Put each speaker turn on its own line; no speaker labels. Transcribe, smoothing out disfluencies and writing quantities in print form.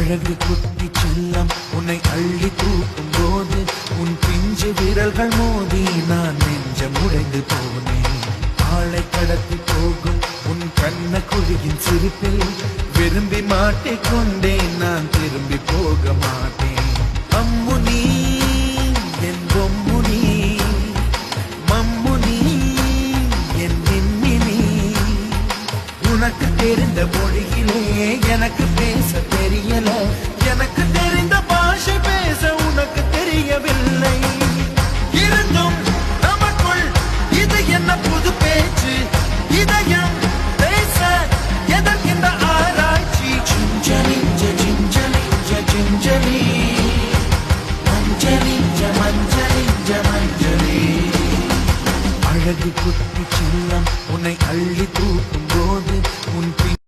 அழகு குட்டி செல்லம் உன்னை அள்ளி தூக்கும் போது உன் பிஞ்சு விரல்கள் மோதி நான் நெஞ்சம் உடைந்து போனேன். ஆளை கடத்தி போகும் உன் கண்ண குழியின் சிரிப்பில் விரும்பி மாட்டிக்கொண்டேன். நான் திரும்பி போக மாட்டேன். அம்முனி என் பொம்முனி, மம்முனி என் மின்மினி, உனக்கு தெரிந்த மொழியிலே எனக்கு பேச